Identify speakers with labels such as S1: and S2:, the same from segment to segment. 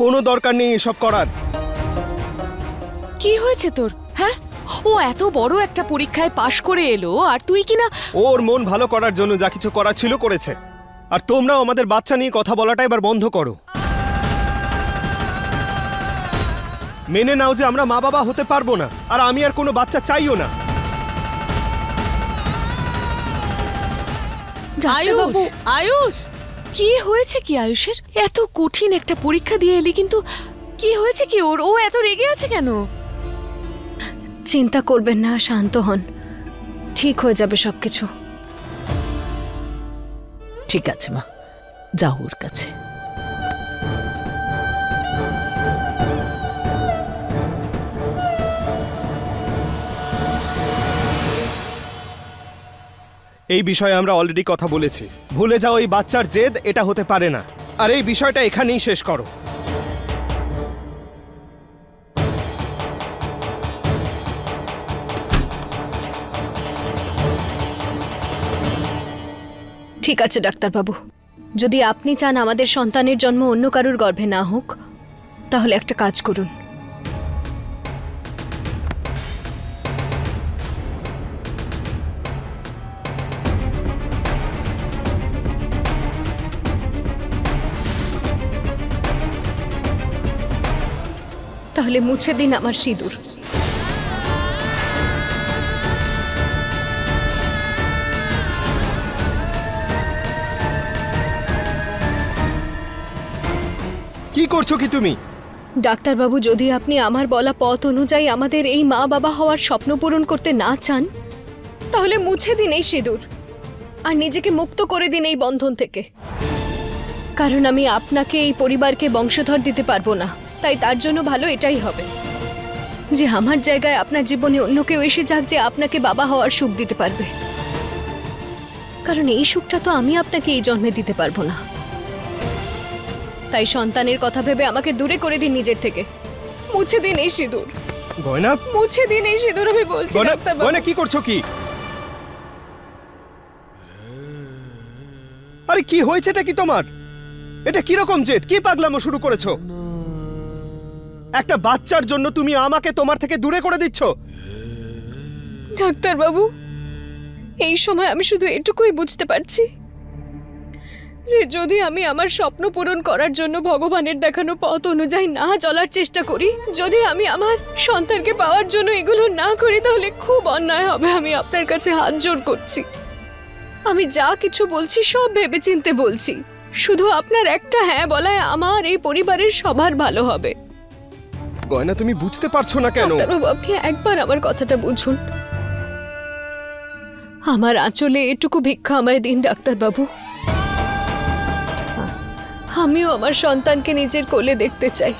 S1: কোনো দরকার নেই এসব করার।
S2: কি হয়েছে তোর? হ্যাঁ, ও এত বড় একটা পরীক্ষায় পাশ করে এলো আর তুই কিনা
S1: ওর মন ভালো করার জন্য যা কিছু করার ছিল করেছে। আর তোমরাও আমাদের বাচ্চা নিয়ে কথা বলাটা এবার বন্ধ করো। মেনে নাও যে আমরা মা বাবা হতে পারবো না, আর আমি আর কোনো বাচ্চা চাইও না।
S2: আয়ুষ, আয়ুষ কি হয়েছে কি আয়ুষের? এত কঠিন একটা পরীক্ষা দিয়ে এলি, কিন্তু কি হয়েছে কি ওর? ও এত রেগে আছে কেন?
S3: চিন্তা করবেন না, শান্ত হন, ঠিক হয়ে যাবে সবকিছু।
S4: ঠিক আছে মা, যাও ওর কাছে।
S1: এই বিষয়ে আমরা অলরেডি কথা বলেছি। ভুলে যাও এই বাচ্চার জেদ এটা হতে পারে না, আর এই বিষয়টা এখানেই শেষ করো।
S3: ঠিক আছে ডাক্তারবাবু, যদি আপনি চান আমাদের সন্তানের জন্ম অন্য কারুর গর্ভে না হোক, তাহলে একটা কাজ করুন। তাহলে মুছে দিন আমার সিঁদুর।
S1: কি করছো কি তুমি?
S3: ডাক্তারবাবু, যদি আপনি আমার বলা পথ অনুযায়ী আমাদের এই মা বাবা হওয়ার স্বপ্ন পূরণ করতে না চান, তাহলে মুছে দিন এই সিঁদুর আর নিজেকে মুক্ত করে দিন এই বন্ধন থেকে। কারণ আমি আপনাকে এই পরিবারকে বংশধর দিতে পারবো না, তাই তার জন্য ভালো এটাই হবে যে আমার জায়গায় আপনার জীবনে অন্য কেউ এসে যাক, যে আপনাকে বাবা হওয়ার সুখ দিতে পারবে। কারণ এই সুখটা তো আমি আপনাকে এই জন্মে দিতে পারবো না। তাই সন্তানের কথা ভেবে আমাকে দূরে করে দিন নিজের থেকে। মুছে দিন এই সিঁদুর।
S1: গয়না,
S3: মুছে দিন এই সিঁদুর, আমি বলছি।
S1: গয়না কি করছো কি? আরে কি হয়েছেটা কি তোমার? এটা কি রকম জেদ? কি পাগলামো শুরু করেছো? একটা বাচ্চার জন্য তুমি আমাকে তোমার থেকে দূরে করে দিচ্ছ।
S3: ডাক্তারবাবু, এই সময় আমি শুধু এটুকুই বুঝতে পারছি যে যদি আমি আমার স্বপ্ন পূরণ করার জন্য ভগবানের দেখানো পথ অনুযায়ী না চলার চেষ্টা করি, যদি আমি আমার সন্তানকে পাওয়ার জন্য এগুলো না করি, তাহলে খুব অন্যায় হবে। আমি আপনার কাছে হাত জোড় করছি। আমি যা কিছু বলছি সব ভেবেচিন্তে বলছি। শুধু আপনার একটা হ্যাঁ বলায় আমার এই পরিবারের সবার ভালো হবে।
S1: গয়না, তুমি বুঝতে পারছো না কেন?
S3: ডাক্তারবাবু, আপনি একবার আমার কথাটা বুঝুন। আমার আঁচলে এটুকু ভিক্ষা আমায় দিন ডাক্তারবাবু। আমিও আমার সন্তানকে নিজের কোলে দেখতে চাই।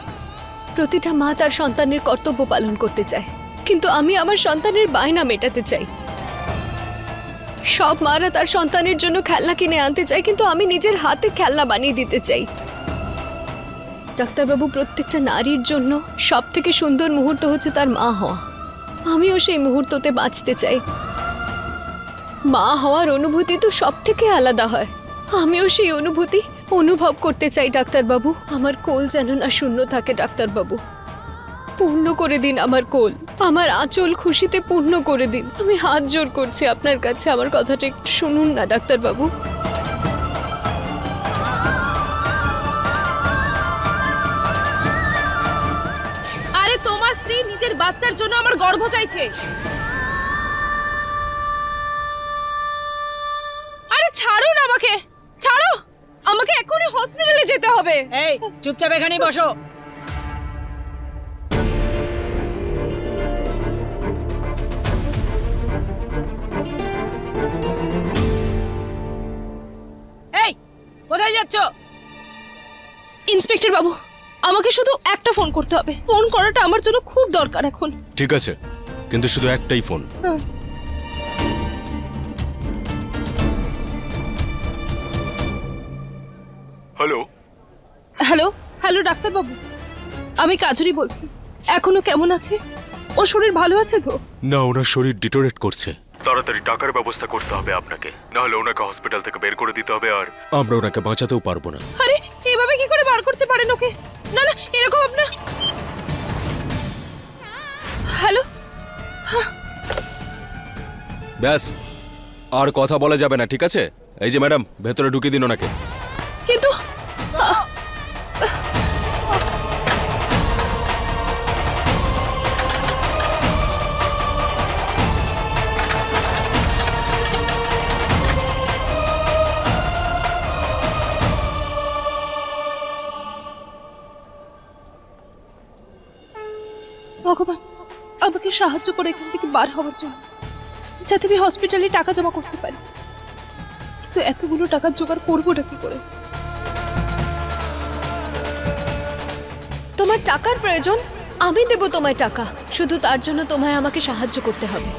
S3: প্রতিটা মা তার সন্তানের কর্তব্য পালন করতে চায়, কিন্তু আমি আমার সন্তানের বায়না মেটাতে চাই। সব মারা তার সন্তানের জন্য খেলনা কিনে আনতে চায়, কিন্তু আমি নিজের হাতে খেলনা বানিয়ে দিতে চাই। ডাক্তারবাবু, প্রত্যেকটা নারীর জন্য সব থেকে সুন্দর মুহূর্ত হচ্ছে তার মা হওয়া। আমিও সেই মুহূর্ততে বাঁচতে চাই। মা হওয়ার অনুভূতি তো সব থেকে আলাদা হয়। আমিও সেই অনুভূতি অনুভব করতে চাই ডাক্তারবাবু। আমার কোল যেন না শূন্য থাকে ডাক্তারবাবু। পূর্ণ করে দিন আমার কোল, আমার আঁচল খুশিতে পূর্ণ করে দিন। আমি হাত জোড় করছি আপনার কাছে, আমার কথাটা একটু শুনুন না ডাক্তারবাবু।
S5: আরে তোমার স্ত্রী নিজের বাচ্চার জন্য আমার গর্ভ চাইছে। আরে ছাড়ুন আমাকে, ছাড়ো আমাকে, এখনই হসপিটালে যেতে হবে।
S4: এই চুপচাপ এখানেই বসো। এই কোথায় যাচ্ছ?
S5: ইন্সপেক্টর বাবু, আমাকে শুধু একটা ফোন করতে হবে। ফোন করাটা আমার জন্য খুব দরকার এখন।
S6: ঠিক আছে, কিন্তু শুধু একটাই phone. Hello
S5: hello hello doctor বাবু, আমি কাজরি বলছি। এখনো কেমন আছে? ও শরীর ভালো আছে তো?
S6: না, ওনার শরীর ডিটোরেট করছে। তাড়াতাড়ি টাকার ব্যবস্থা করতে হবে আপনাকে, না হলে ওনাকে হসপিটাল থেকে বের করে দিতে হবে, আর আমরা ওনাকে বাঁচাতেও পারবো না।
S5: আরে এভাবে কি করে বার করতে পারেন ওকে? না না, এরকম আপনার। হ্যালো।
S6: ব্যাস, আর কথা বলা যাবে না, ঠিক আছে? এই যে ম্যাডাম, ভেতরে ঢুকিয়ে দিন ওনাকে।
S5: কিন্তু ভগবান আমাকে সাহায্য করে এখান থেকে বার হওয়ার জন্য, যাতে আমি হসপিটালে টাকা জমা করতে পারি। তো এতগুলো টাকার জোগাড় করবোটা কি করে?
S3: তোমার টাকার প্রয়োজন? আমি দেব তোমায় টাকা, শুধু তার জন্য তোমায় আমাকে সাহায্য করতে হবে।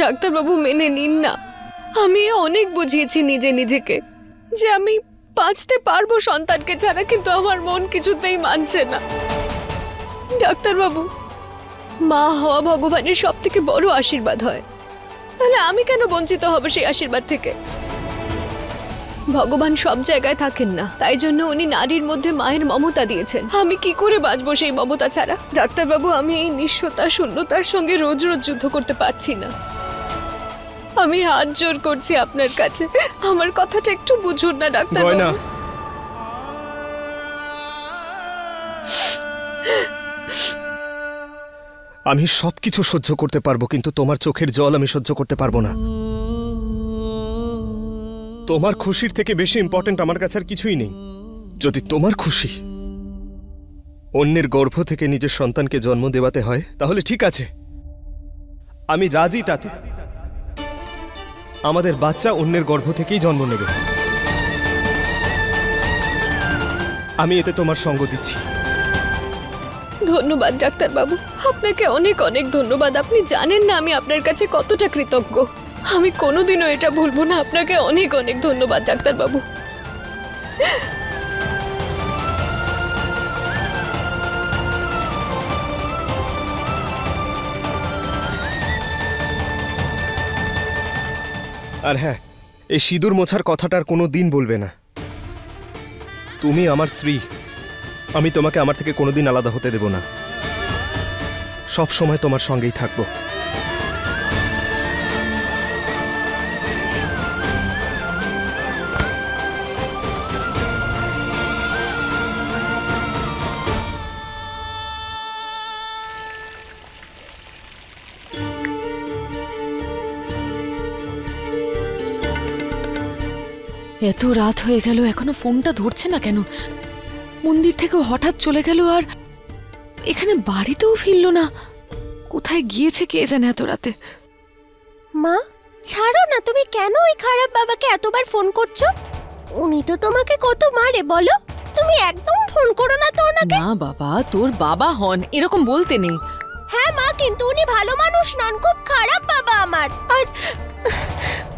S3: ডাক্তারবাবু মেনে নিন না, আমি অনেক বুঝিয়েছি নিজেকে যে আমি বাঁচতে পারবো সন্তানকে ছাড়া, কিন্তু আমার মন কিছুতেই মানছে না। ডাক্তারবাবু, মা হওয়া ভগবানের সব থেকে বড় আশীর্বাদ হয়, তাহলে আমি কেন বঞ্চিত হব সেই আশীর্বাদ থেকে? ভগবান সব জায়গায় থাকেন না, তাই জন্য উনি নারীর মধ্যে মায়ের মমতা দিয়েছেন। আমি কি করে বাঁচবো সেই মমতা ছাড়া? ডাক্তারবাবু, আমি এই নিঃস্বতা শূন্যতার সঙ্গে রোজ রোজ যুদ্ধ করতে পারছি না। আমি হাত জোর করছি আপনার কাছে, আমার কথাটা একটু বুঝুন না ডাক্তারবাবু।
S1: গয়না, আমি সবকিছু সহ্য করতে পারবো, কিন্তু তোমার চোখের জল আমি সহ্য করতে পারবো না। তোমার খুশির থেকে বেশি ইম্পর্টেন্ট আমার কাছে আর কিছুই নেই। যদি তোমার খুশি অন্যের গর্ভ থেকে নিজের সন্তানকে জন্ম দেওয়াতে হয়, তাহলে ঠিক আছে, আমি রাজি তাতে। আমাদের বাচ্চা অন্যের গর্ভ থেকেই জন্ম নেবে, আমি এতে তোমার সঙ্গ দিচ্ছি।
S3: ধন্যবাদ ডাক্তারবাবু, আপনাকে অনেক অনেক ধন্যবাদ। আপনি জানেন না আমি আপনার কাছে কতটা কৃতজ্ঞ। আমি কোনোদিনও এটা ভুলবো না। আপনাকে অনেক অনেক ধন্যবাদ ডাক্তারবাবু।
S1: আর হ্যাঁ, এই সিঁদুর মোছার কথাটার কোনো দিন বলবে না। তুমি আমার স্ত্রী, আমি তোমাকে আমার থেকে কোনোদিন আলাদা হতে দেব না। সব সময় তোমার সঙ্গেই থাকবো।
S2: এত রাত হয়ে গেল, এখনো ফোনটা ধরছে না কেন? মন্দির থেকে হঠাৎ চলে গেল, আর এখানে বাড়িতেও ফিরলো না। কোথায় গিয়েছে কে জানে এত রাতে।
S7: মা, ছাড়ো না, তুমি কেন ওই খারাপ বাবাকে এতবার ফোন করছো? উনি তো তোমাকে কত মারে বলো। তুমি একদম ফোন করো না তো ওনাকে।
S2: না বাবা, তোর বাবা হন, এরকম বলতে নেই।
S7: হ্যাঁ মা, কিন্তু উনি ভালো মানুষ নন, খুব খারাপ বাবা আমার। আর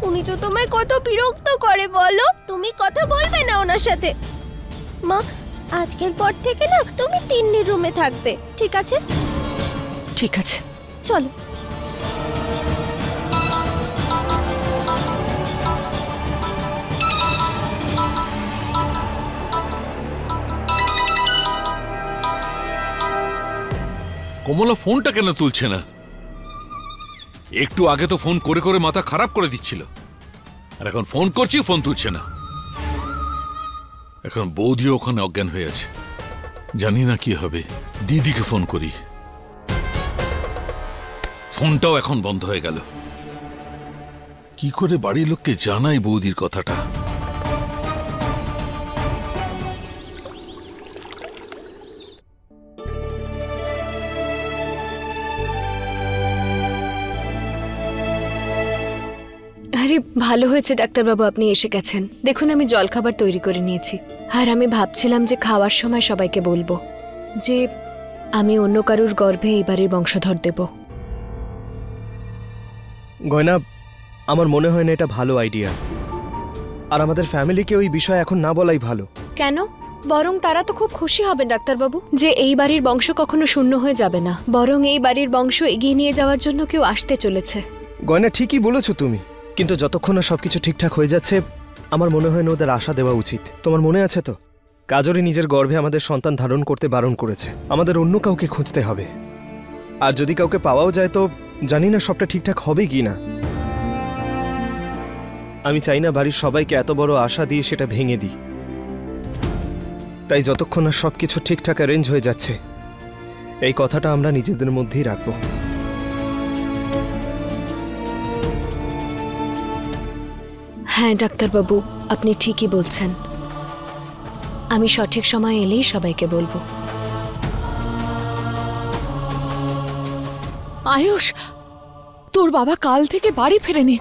S7: উনি তো তোমায় কত বিরক্ত করে বলো। তুমি কথা বলবে না ওনার সাথে। মা, আজকের পর থেকে না তুমি তিন্নির রুমে থাকবে, ঠিক আছে?
S2: ঠিক আছে,
S7: চলো।
S8: কমলা ফোনটা কেন তুলছে না? একটু আগে তো ফোন করে করে মাথা খারাপ করে দিচ্ছিল, আর এখন ফোন করছি ফোন তুলছে না। এখন বৌদিও ওখানে অজ্ঞান হয়ে আছে, জানি না কি হবে। দিদিকে ফোন করি, ফোনটাও এখন বন্ধ হয়ে গেল। কি করে বাড়ির লোককে জানাই বৌদির কথাটা?
S3: আরে ভালো হয়েছে ডাক্তারবাবু আপনি এসে গেছেন। দেখুন আমি জলখাবার তৈরি করে নিয়েছি, আর আমি ভাবছিলাম যে খাওয়ার সময় সবাইকে বলবো যে আমি অন্য কারুর গর্ভে এই বাড়ির বংশধর দেব।
S1: গয়না, আমার মনে হয় না এটা ভালো আইডিয়া, আর আমাদের ফ্যামিলিকে ওই বিষয় এখন না বলাই ভালো।
S3: কেন? বরং তারা তো খুব খুশি হবেন ডাক্তারবাবু যে এই বাড়ির বংশ কখনো শূন্য হয়ে যাবে না, বরং এই বাড়ির বংশ এগিয়ে নিয়ে যাওয়ার জন্য কেউ আসতে চলেছে।
S1: গয়না, ঠিকই বলেছো তুমি, কিন্তু যতক্ষণ না সবকিছু ঠিকঠাক হয়ে যাচ্ছে আমার মনে হয় না ওদের আশা দেওয়া উচিত। তোমার মনে আছে তো, কাজরি নিজের গর্ভে আমাদের সন্তান ধারণ করতে বারণ করেছে। আমাদের অন্য কাউকে খুঁজতে হবে, আর যদি কাউকে পাওয়াও যায় তো জানি না সবটা ঠিকঠাক হবে কি না। আমি চাই না বাড়ির সবাইকে এত বড় আশা দিয়ে সেটা ভেঙে দিই। তাই যতক্ষণ না সবকিছু ঠিকঠাক অ্যারেঞ্জ হয়ে যাচ্ছে এই কথাটা আমরা নিজেদের মধ্যেই রাখবো।
S3: হ্যাঁ ডাক্তারবাবু, আপনি ঠিকই বলছেন। আমি সঠিক সময় এলেই সবাইকে বলবো।
S2: আয়ুষ, তোর বাবা কাল থেকে বাড়ি ফেরেনি।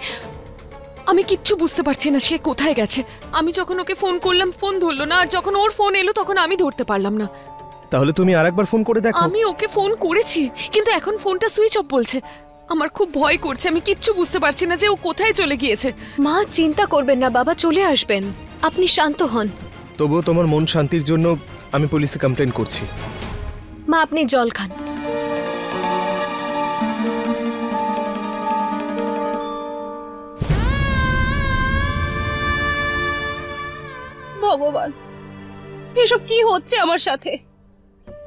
S2: আমি কিচ্ছু বুঝতে পারছি না সে কোথায় গেছে। আমি যখন ওকে ফোন করলাম ফোন ধরলো না, আর যখন ওর ফোন এলো তখন আমি ধরতে পারলাম না।
S1: তাহলে তুমি আরেকবার ফোন করে দেখো।
S2: আমি ওকে ফোন করেছি কিন্তু এখন ফোনটা সুইচ অফ বলছে। আমার খুব ভয় করছে, আমি কিচ্ছু বুঝতে পারছি না যে ও কোথায় চলে গিয়েছে।
S3: মা চিন্তা করবেন না, বাবা চলে আসবেন, আপনি শান্ত হন।
S1: তবুও তোমার মন শান্তির জন্য আমি পুলিশে কমপ্লেন করছি।
S3: মা আপনি জল খান।
S5: ভগবান, এসব কি হচ্ছে আমার সাথে?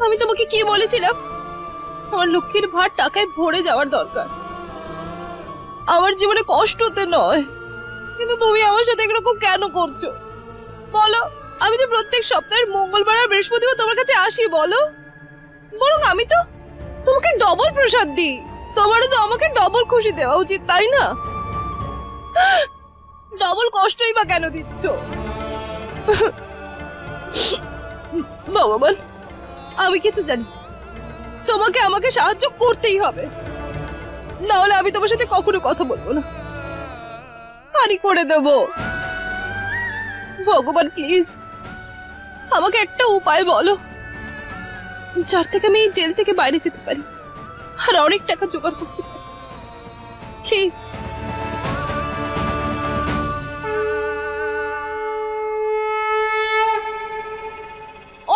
S5: আমি তোমাকে কি বলেছিলাম? আমার লক্ষ্মীর ভার টাকায় ভরে যাওয়ার দরকার, আমার জীবনে কষ্ট হতে নয়। কিন্তু তুমি আমার সাথে এরকম কেন করছো বলো? আমি তো প্রত্যেক সপ্তাহের মঙ্গলবার আর বৃহস্পতিবার তোমার কাছে আসি, বলো। বরং আমি তো তোমাকে ডবল প্রসাদ দিই, তোমারও তো আমাকে ডবল খুশি দেওয়া উচিত, তাই না? ডবল কষ্টই বা কেন দিচ্ছ? ভগবান, আমি কিছু জানি, তোমাকে আমাকে সাহায্য করতেই হবে, না হলে আমি তোমার সাথে কখনো কথা বলবো না, হানি করে দেব। ভগবান প্লিজ আমাকে একটা উপায় বলো, যার থেকে আমি এই জেল থেকে বাইরে যেতে পারি আর অনেক টাকা জোগাড় করতে পারি, প্লিজ।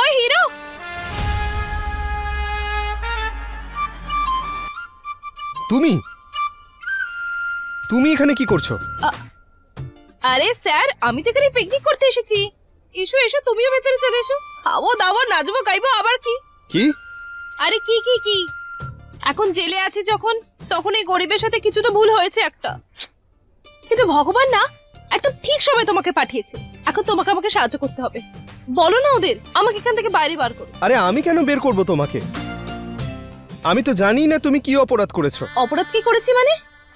S5: ওই হিরো,
S1: তুমি তুমি এখানে কি করছো?
S5: আরে স্যার, আমি তো এখানে পিকনিক করতে এসেছি। এসো এসো, তুমিও ভেতরে চলে এসো, খাবো দাবো নাচবো গাইবো, আবার কি
S1: কি?
S5: আরে কি কি কি, এখন জেলে আছি যখন, তখন এই গরিবের সাথে কিছু তো ভুল হয়েছে একটা, কিন্তু ভগবান না একদম ঠিক সময় তোমাকে পাঠিয়েছে। এখন তোমাকে আমাকে সাহায্য করতে হবে, বলো না ওদের আমাকে এখান থেকে বাইরে বার করো।
S1: আরে আমি কেন বের করব তোমাকে? আমি তো জানি না তুমি কি অপরাধ করেছো।
S5: অপরাধ কি করেছি মানে?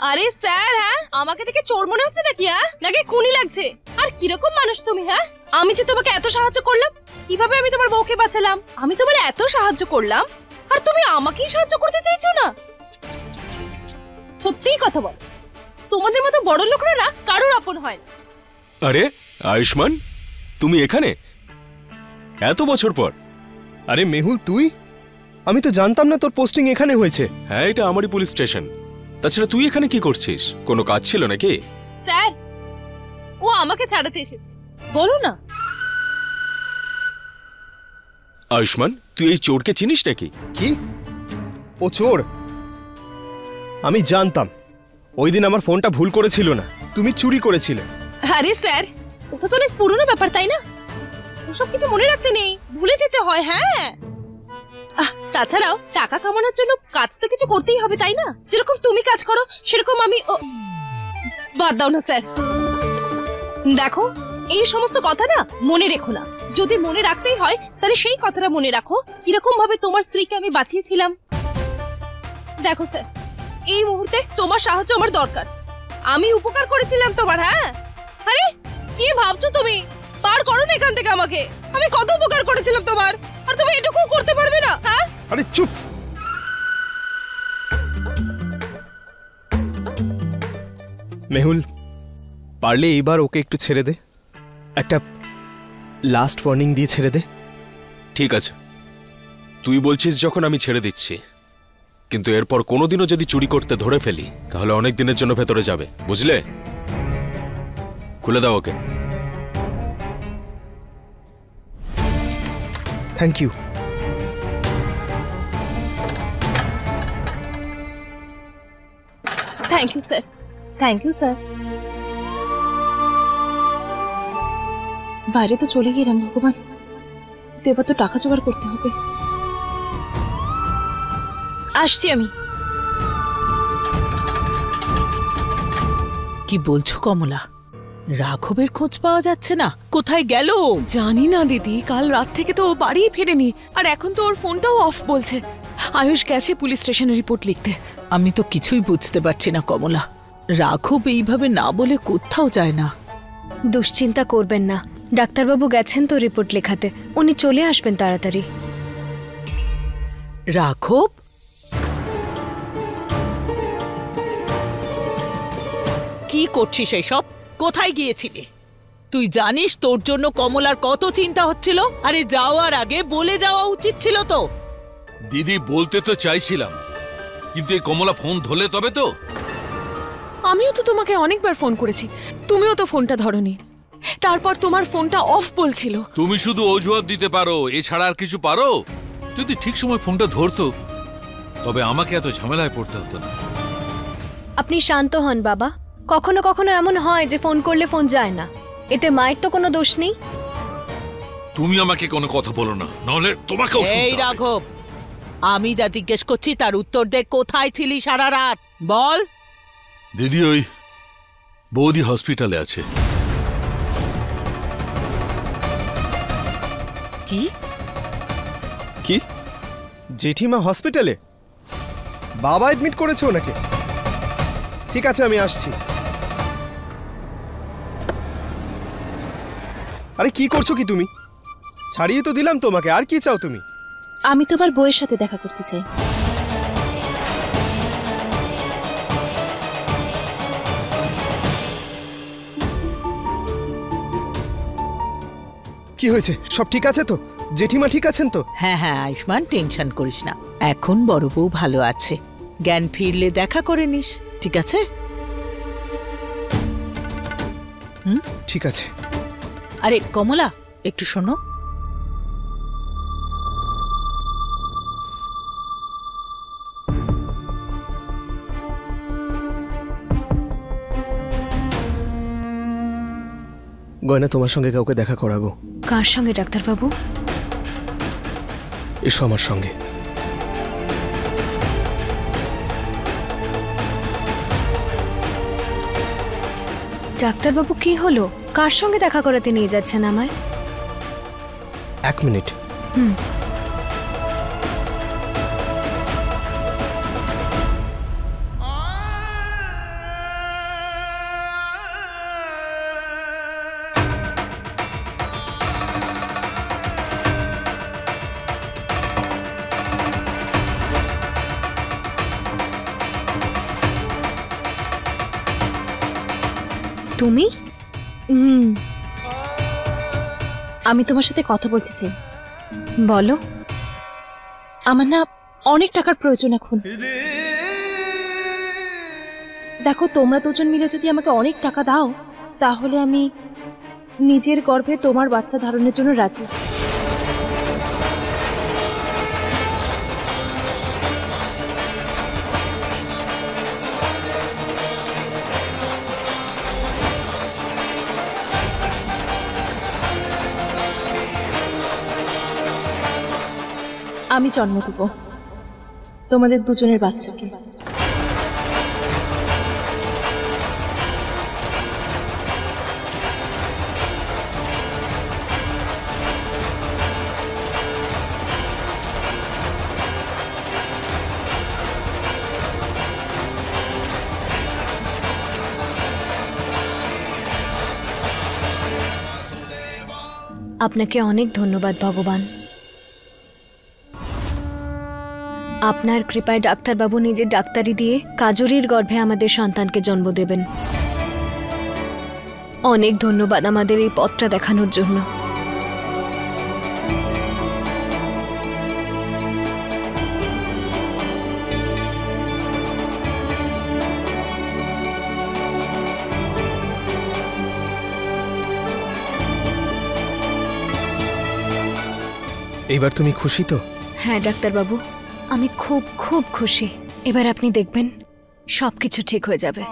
S5: আরে স্যার, হ্যাঁ আমাকে দেখে চোর মনে হচ্ছে নাকি? হ্যাঁ নাকি খুনি লাগছে? আর কিরকম মানুষ তুমি? হ্যাঁ আমি যে তোমাকে এত সাহায্য করলাম, কিভাবে আমি তোমার বউকে বাঁচালাম, আমি তোমার এত সাহায্য করলাম আর তুমি আমাকেই সাহায্য করতে চাইছো না? সত্যিই কথা বল, তোমাদের মতো বড় লোকরা না কারোর আপন হয় না।
S6: আরে আয়ুষ্মান, তুমি এখানে এত বছর পর?
S1: আরে মেহুল তুই? আমি তো জানতাম না তোর পোস্টিং এখানে হয়েছে।
S6: হ্যাঁ, এটা আমারই পুলিশ স্টেশন। তাছাড়া তুই এখানে কি করছিস? কোনো কাজ ছিল নাকি?
S5: স্যার, ও আমাকে ছাড়াতে এসেছে, বলো না।
S6: আয়ুষ্মান, তুই এই চোরকে চিনিস নাকি?
S1: কি? ও চোর? আমি জানতাম। ওই দিন আমার ফোনটা ভুল করেছিল না, তুমি চুরি করেছিলে।
S5: আরে স্যার, ওটা তো অনেক পুরনো ব্যাপার, তাই না? ওসব কিছু মনে রাখতে নেই, ভুলে যেতে হয়। হ্যাঁ, তাছাড়াও টাকা কামানোর জন্য কাজ তো কিছু করতেই হবে, তাই না? যেরকম তুমি কাজ করো সেরকম আমি। বাদ দাও না স্যার, দেখো এই সমস্ত কথা না মনে রেখো না। যদি মনে রাখতেই হয় তাহলে সেই কথাটা মনে রাখো, কিরকম ভাবে তোমার স্ত্রীকে আমি বাঁচিয়েছিলাম। দেখো স্যার, এই মুহূর্তে তোমার সাহায্য আমার দরকার, আমি উপকার করেছিলাম তোমার। হ্যাঁ, আরে কি ভাবছো তুমি? বার করো না এখান থেকে আমাকে, আমি কত উপকার করেছিলাম তোমার, আর তুমি এটুকু করতে পারবে না? হ্যাঁ,
S1: আরে চুপ। মেহুল, পারলে এইবার ওকে একটু ছেড়ে দে, একটা লাস্ট ওয়ার্নিং দিয়ে ছেড়ে দে।
S6: ঠিক আছে, তুই বলছিস যখন আমি ছেড়ে দিচ্ছি, কিন্তু এরপর কোনোদিনও যদি চুরি করতে ধরে ফেলি তাহলে অনেক দিনের জন্য ভেতরে যাবে, বুঝলে? খুলে দাও ওকে।
S1: Thank you.
S5: Thank you sir, thank you sir. বাইরে তো চলে গেলাম ভগবান, তো এবার তো টাকা জোগাড় করতে হবে। আসছি আমি।
S4: কি বলছো কমলা? রাঘবের খোঁজ পাওয়া যাচ্ছে না, কোথায় গেল?
S2: জানি না দিদি, কাল রাত থেকে তো ও বাড়িই ফেরেনি, আর এখন তো ওর ফোনটাও অফ বলছে। আয়ুষ গেছে পুলিশ স্টেশনে রিপোর্ট লিখতে।
S4: আমি তো কিছুই বুঝতে পারছি না কমলা, রাঘব এইভাবে না বলে কোথাও যায় না।
S3: দুশ্চিন্তা করবেন না, ডাক্তারবাবু গেছেন তো রিপোর্ট লেখাতে, উনি চলে আসবেন তাড়াতাড়ি।
S4: রাঘব? কি করছিস এসব? কোথায় গিয়েছিলি? তুই জানিস তোর জন্য কমলার কত চিন্তা হচ্ছিল? আরে যাওয়ার আগে বলে যাওয়া উচিত ছিল তো।
S8: দিদি বলতে তো চাইছিলাম, কিন্তু এই কমলা ফোন ধরলে তবে তো।
S2: আমিও তো তোমাকে অনেকবার ফোন করেছি, তুমিও তো ফোনটা ধরোনি। তারপর তোমার ফোনটা অফ বলছিল।
S8: তুমি শুধু অজুহাত দিতে পারো, এছাড়া আর কিছু পারো? যদি ঠিক সময় ফোনটা ধরতো তবে আমাকে এত ঝামেলায় পড়তে হতো না।
S3: আপনি শান্ত হন বাবা, কখনো কখনো এমন হয় যে ফোন করলে ফোন যায় না, এতে মায়ের তো কোনো দোষ নেই।
S8: তুমি আমাকে কোনো কথা বলো না, নাহলে তোমাকেও শুনতে
S4: এই
S8: হবে।
S4: রাঘব, আমি যা জিজ্ঞেস করছি তার উত্তর দে। কোথায় ছিলি সারা রাত বল।
S8: দিদি ওই বৌদি হসপিটালে আছে।
S4: কি?
S1: কি? জেঠিমা হসপিটালে? বাবা অ্যাডমিট করেছে ওনাকে? ঠিক আছে, আমি আসছি। আরে কি করছো কি তুমি? ছাড়িয়ে তো দিলাম তোমাকে, আর কি চাও তুমি?
S5: আমি তোমার বউয়ের সাথে দেখা করতে চাই।
S1: কি হয়েছে? সব ঠিক আছে তো? জেঠিমা ঠিক আছেন তো?
S4: হ্যাঁ হ্যাঁ আয়ুষ্মান, টেনশন করিস না, এখন বড় বউ ভালো আছে। জ্ঞান ফিরলে দেখা করে নিস, ঠিক আছে?
S1: ঠিক আছে।
S4: আরে কমলা, একটু শোনো।
S1: গয়না, তোমার সঙ্গে কাউকে দেখা করাবো।
S3: কার সঙ্গে ডাক্তারবাবু?
S1: এসো আমার সঙ্গে।
S3: ডাক্তারবাবু কি হলো? কার সঙ্গে দেখা করাতে নিয়ে যাচ্ছেন আমায়?
S1: 1 মিনিট।
S3: তুমি?
S5: আমি তোমার সাথে কথা বলতে চাই।
S3: বলো।
S5: আমার না অনেক টাকার প্রয়োজন এখন। দেখো, তোমরা দুজন মিলে যদি আমাকে অনেক টাকা দাও তাহলে আমি নিজের গর্ভে তোমার বাচ্চা ধারণের জন্য রাজি। আমি জন্ম দেব তোমাদের দুজনের বাচ্চাকে।
S3: আপনাকে অনেক ধন্যবাদ ভগবান। আপনার কৃপায় ডাক্তারবাবু নিজের ডাক্তারি দিয়ে কাজরির গর্ভে আমাদের সন্তানকে জন্ম দেবেন। অনেক ধন্যবাদ আমাদের এই পথটা দেখানোর জন্য।
S1: এইবার তুমি খুশি তো?
S3: হ্যাঁ ডাক্তারবাবু, আমি খুব খুব খুশি। এবার আপনি দেখবেন সবকিছু ঠিক হয়ে যাবে।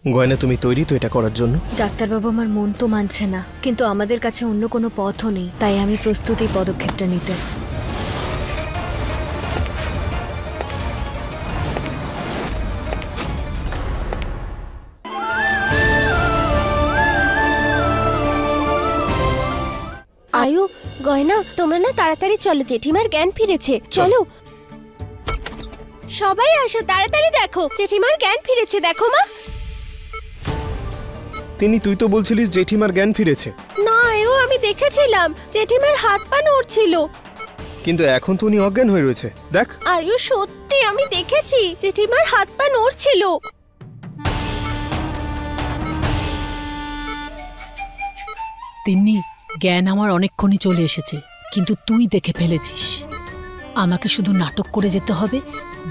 S1: গয়না তুমি তৈরি তো এটা করার জন্য?
S3: ডাক্তারবাবু, আমার মন তো মানছে না, কিন্তু আমাদের কাছে অন্য কোনো পথও নেই, তাই আমি প্রস্তুত এই পদক্ষেপটা নিতে।
S7: আয়ু, গয়না, তোমরা না তাড়াতাড়ি চলো, জেঠিমার জ্ঞান ফিরেছে। চলো সবাই আসো, তাড়াতাড়ি দেখো, জেঠিমার জ্ঞান ফিরেছে, দেখো মা।
S1: তুই তো বলছিলিস জেঠিমার জ্ঞান ফিরেছে।
S7: না আয়ু, আমি দেখেছিলাম জেঠিমার হাত পা নড়ছিল।
S1: কিন্তু এখন তো উনি অজ্ঞান হয়ে রয়েছে, দেখ।
S7: আয়ু সত্যি আমি দেখেছি জেঠিমার হাত পা নড়ছিল।
S9: তিন্নি, জ্ঞান আমার অনেকক্ষণই চলে এসেছে, কিন্তু তুই দেখে ফেলেছিস। আমাকে শুধু নাটক করে যেতে হবে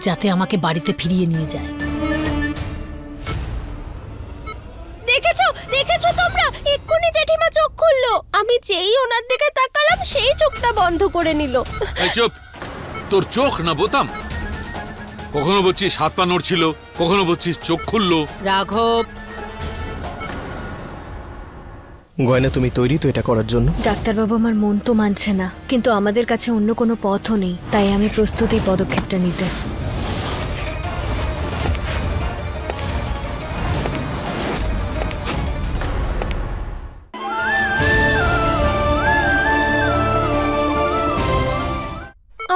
S9: যাতে আমাকে বাড়িতে ফিরিয়ে নিয়ে যায়।
S7: দেখেছো দেখেছো তোমরা, এক্ষুনি জেঠিমা চোখ খুললো। আমি যেই ওনার দিকে তাকালাম সেই চোখটা বন্ধ করে নিল।
S8: এই চুপ, তোর চোখ না বোতাম? কখনো বলছিস হাত পা নড়ছিল, কখনো বলছিস চোখ খুললো।
S4: রাঘব,
S1: গয়না তুমি তৈরি তো এটা করার জন্য?
S3: ডাক্তারবাবু, আমার মন তো মানছে না, কিন্তু আমাদের কাছে অন্য কোনো পথও নেই, তাই আমি প্রস্তুত এই পদক্ষেপটা নিতে।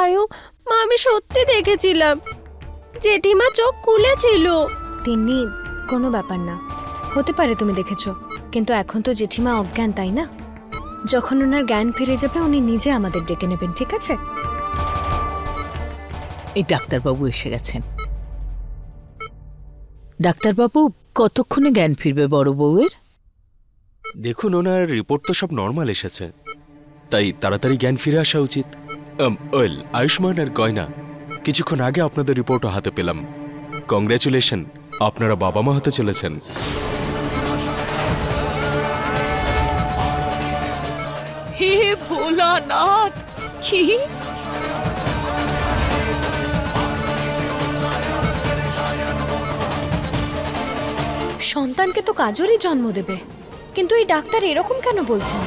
S7: আয়ু মা, আমি সত্যি দেখেছিলাম জেঠিমা চোখ খুলেছিল।
S3: তিন্নি, কোনো ব্যাপার না, হতে পারে তুমি দেখেছো, কিন্তু এখন তো জেঠিমা অজ্ঞান, তাই না? যখন ওনার জ্ঞান ফিরে যাবে উনি নিজে আমাদের ডেকে নেবেন, ঠিক আছে?
S4: এই ডাক্তারবাবু এসে গেছেন। ডাক্তারবাবু, কতক্ষণে জ্ঞান ফিরবে বড় বউয়ের?
S6: দেখুন, ওনার রিপোর্ট তো সব নর্মাল এসেছে, তাই তাড়াতাড়ি জ্ঞান ফিরে আসা উচিত। ওয়েল, আয়ুষ্মান আর গয়না, কিছুক্ষণ আগে আপনাদের রিপোর্টও হাতে পেলাম। কংগ্রেচুলেশন, আপনারা বাবা মা হতে চলেছেন।
S4: হে ভোলানাথ, কি
S3: সন্তানকে তো কাজরই জন্ম দেবে, কিন্তু এই ডাক্তার এরকম কেন বলছেন?